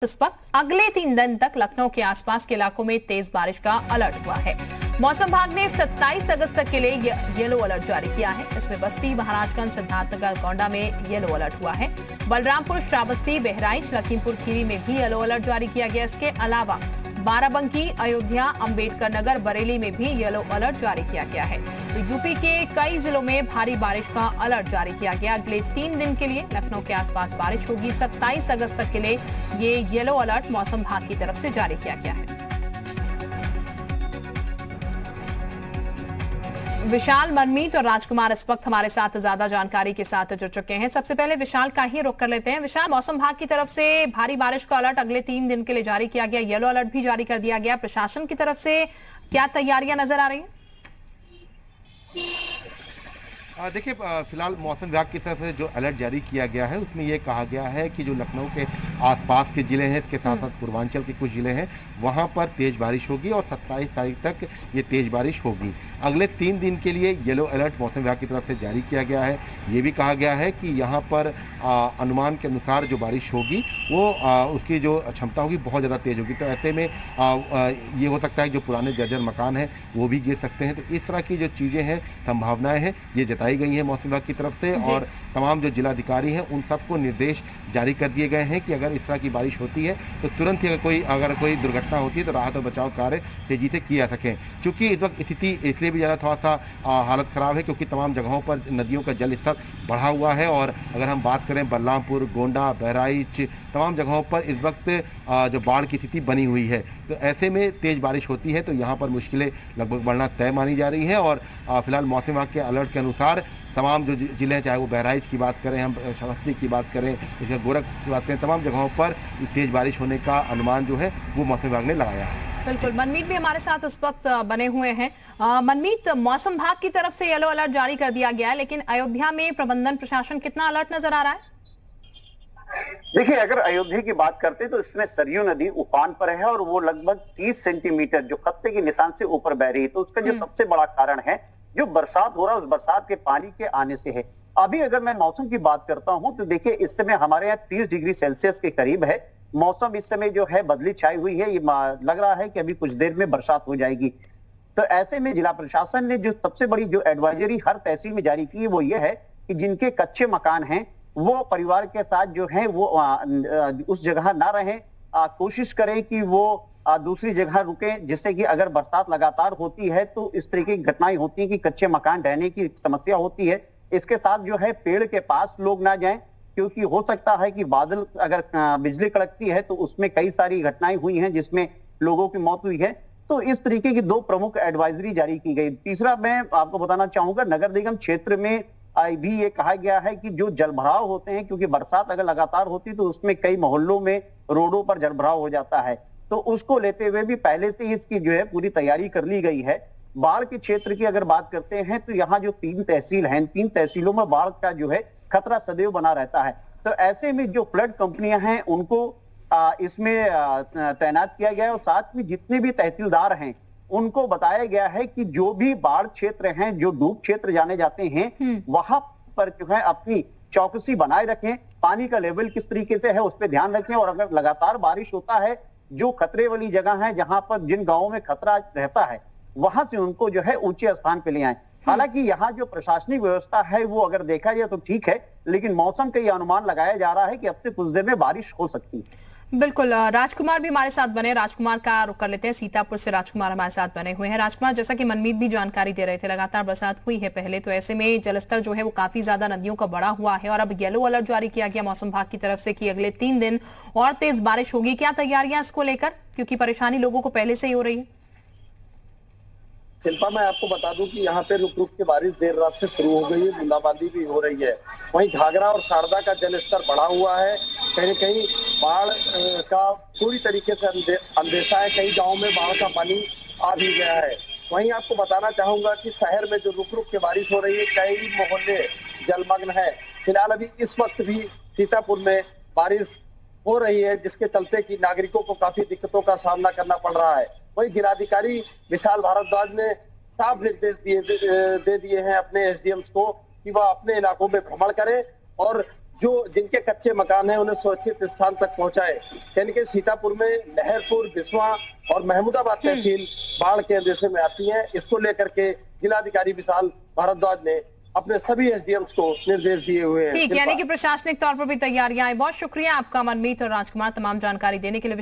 इस वक्त अगले 3 दिन तक लखनऊ के आसपास के इलाकों में तेज बारिश का अलर्ट हुआ है। मौसम विभाग ने 27 अगस्त तक के लिए येलो अलर्ट जारी किया है। इसमें बस्ती, महाराजगंज, सिद्धार्थनगर, गोंडा में येलो अलर्ट हुआ है। बलरामपुर, श्रावस्ती, बहराइच, लखीमपुर खीरी में भी येलो अलर्ट जारी किया गया। इसके अलावा बाराबंकी, अयोध्या, अंबेडकर नगर, बरेली में भी येलो अलर्ट जारी किया गया है। तो यूपी के कई जिलों में भारी बारिश का अलर्ट जारी किया गया। अगले 3 दिन के लिए लखनऊ के आसपास बारिश होगी। 27 अगस्त तक के लिए ये येलो अलर्ट मौसम विभाग की तरफ से जारी किया गया है। विशाल, मनमीत और राजकुमार इस वक्त हमारे साथ ज्यादा जानकारी के साथ जुड़ चुके हैं। सबसे पहले विशाल का ही रुख कर लेते हैं। विशाल, मौसम विभाग की तरफ से भारी बारिश का अलर्ट अगले 3 दिन के लिए जारी किया गया, येलो अलर्ट भी जारी कर दिया गया। प्रशासन की तरफ से क्या तैयारियां नजर आ रही हैं? देखिए, फिलहाल मौसम विभाग की तरफ से जो अलर्ट जारी किया गया है उसमें ये कहा गया है कि जो लखनऊ के आसपास के ज़िले हैं, इसके साथ साथ पूर्वांचल के कुछ ज़िले हैं, वहाँ पर तेज़ बारिश होगी और 27 तारीख तक ये तेज़ बारिश होगी। अगले 3 दिन के लिए येलो अलर्ट मौसम विभाग की तरफ से जारी किया गया है। ये भी कहा गया है कि यहाँ पर अनुमान के अनुसार जो बारिश होगी वो उसकी जो क्षमता होगी बहुत ज़्यादा तेज़ होगी। तो ऐसे में ये हो सकता है जो पुराने जर्जर मकान हैं वो भी गिर सकते हैं। तो इस तरह की जो चीज़ें हैं, संभावनाएँ हैं, ये जताई गई है मौसम विभाग की तरफ से। और तमाम जो जिलाधिकारी हैं उन सबको निर्देश जारी कर दिए गए हैं कि अगर इस तरह की बारिश होती है तो तुरंत ही अगर कोई दुर्घटना होती है तो राहत और बचाव कार्य तेजी से किया जा सकें। चूँकि इस वक्त स्थिति इसलिए भी ज़्यादा थोड़ा सा हालत ख़राब है क्योंकि तमाम जगहों पर नदियों का जल स्तर बढ़ा हुआ है। और अगर हम बात करें बलरामपुर, गोंडा, बहराइच, तमाम जगहों पर इस वक्त जो बाढ़ की स्थिति बनी हुई है। तो ऐसे में तेज़ बारिश होती है तो यहाँ पर मुश्किलें लगभग बढ़ना तय मानी जा रही हैं। और फिलहाल मौसम विभाग के अलर्ट के अनुसार तमाम जो जिले हैं, चाहे वो बहराइच की बात करें, हम श्रावस्ती की बात करें, गोरखपुर की बात करें, तमाम जगहों पर तेज़ बारिश होने का अनुमान जो है वो मौसम विभाग ने लगाया है। बिल्कुल, मनमीत भी हमारे साथ इस वक्त बने हुए हैं। मनमीत, मौसम विभाग की तरफ से येलो अलर्ट जारी कर दिया गया है, लेकिन अयोध्या में प्रबंधन प्रशासन कितना अलर्ट नजर आ रहा है? देखिए, अगर अयोध्या की बात करते हैं तो इसमें सरयू नदी उफान पर है और वो लगभग 30 सेंटीमीटर जो खतरे के निशान से ऊपर बह रही है। तो उसका जो सबसे बड़ा कारण है जो बरसात हो रहा है, उस बरसात के पानी के आने से है। अभी अगर मैं मौसम की बात करता हूं तो देखिए, इस समय हमारे यहाँ 30 डिग्री सेल्सियस के करीब है। मौसम इस समय जो है बदली छाई हुई है। ये लग रहा है कि अभी कुछ देर में बरसात हो जाएगी। तो ऐसे में जिला प्रशासन ने जो सबसे बड़ी जो एडवाइजरी हर तहसील में जारी की है वो ये है कि जिनके कच्चे मकान हैं वो परिवार के साथ जो है वो उस जगह ना रहें। कोशिश करें कि वो दूसरी जगह रुके, जिससे कि अगर बरसात लगातार होती है तो इस तरीके की घटनाएं होती है कि कच्चे मकान ढहने की समस्या होती है। इसके साथ जो है पेड़ के पास लोग ना जाएं क्योंकि हो सकता है कि बादल अगर बिजली कड़कती है तो उसमें कई सारी घटनाएं हुई हैं जिसमें लोगों की मौत हुई है। तो इस तरीके की 2 प्रमुख एडवाइजरी जारी की गई। तीसरा मैं आपको बताना चाहूंगा, नगर निगम क्षेत्र में भी ये कहा गया है कि जो जलभराव होते हैं, क्योंकि बरसात अगर लगातार होती तो उसमें कई मोहल्लों में रोडों पर जलभराव हो जाता है, तो उसको लेते हुए भी पहले से इसकी जो है पूरी तैयारी कर ली गई है। बाढ़ के क्षेत्र की अगर बात करते हैं तो यहाँ जो 3 तहसील हैं, 3 तहसीलों में बाढ़ का जो है खतरा सदैव बना रहता है। तो ऐसे में जो फ्लड कंपनियां हैं उनको इसमें तैनात किया गया है और साथ में जितने भी तहसीलदार हैं उनको बताया गया है कि जो भी बाढ़ क्षेत्र हैं, जो डूब क्षेत्र जाने जाते हैं, वहां पर जो है अपनी चौकसी बनाए रखें। पानी का लेवल किस तरीके से है उस पर ध्यान रखें। और अगर लगातार बारिश होता है, जो खतरे वाली जगह है, जहां पर जिन गांवों में खतरा रहता है, वहां से उनको जो है ऊंचे स्थान पे ले आए। हालांकि यहाँ जो प्रशासनिक व्यवस्था है वो अगर देखा जाए तो ठीक है, लेकिन मौसम का ये अनुमान लगाया जा रहा है कि अब से कुछ देर में बारिश हो सकती है। बिल्कुल, राजकुमार भी हमारे साथ बने। राजकुमार का रुख कर लेते हैं। सीतापुर से राजकुमार हमारे साथ बने हुए हैं। राजकुमार, जैसा कि मनमीत भी जानकारी दे रहे थे, लगातार बरसात हुई है पहले, तो ऐसे में जलस्तर जो है वो काफी ज्यादा नदियों का बढ़ा हुआ है और अब येलो अलर्ट जारी किया गया मौसम विभाग की तरफ से कि अगले 3 दिन और तेज बारिश होगी। क्या तैयारियां इसको लेकर, क्योंकि परेशानी लोगों को पहले से ही हो रही है? शिल्पा, मैं आपको बता दूं कि यहाँ पे रुक रुक के बारिश देर रात से शुरू हो गई है, बूंदाबांदी भी हो रही है। वहीं घाघरा और शारदा का जलस्तर बढ़ा हुआ है। कहीं कहीं बाढ़ का पूरी तरीके से अंदेशा है। कई गांवों में बाढ़ का पानी आ भी गया है। वहीं आपको बताना चाहूंगा कि शहर में जो रुक रुक के बारिश हो रही है, कई मोहल्ले जलमग्न है। फिलहाल अभी इस वक्त भी सीतापुर में बारिश हो रही है, जिसके चलते कि नागरिकों को काफी दिक्कतों का सामना करना पड़ रहा है। वही जिलाधिकारी विशाल भारद्वाज ने साफ निर्देश दे दिए हैं अपने एसडीएम्स को कि वह अपने इलाकों में भ्रमण करें और जो जिनके कच्चे मकान हैं उन्हें सुरक्षित स्थान तक पहुंचाए। यानी कि सीतापुर में लहरपुर, बिस्वा और महमूदाबाद तहसील बाढ़ के अंदेशे में आती है। इसको लेकर के जिलाधिकारी विशाल भारद्वाज ने अपने सभी एसडीएम्स को निर्देश दिए हुए हैं। ठीक, यानी कि प्रशासनिक तौर पर भी तैयारियां हैं। बहुत शुक्रिया आपका मनमीत और राजकुमार तमाम जानकारी देने के लिए।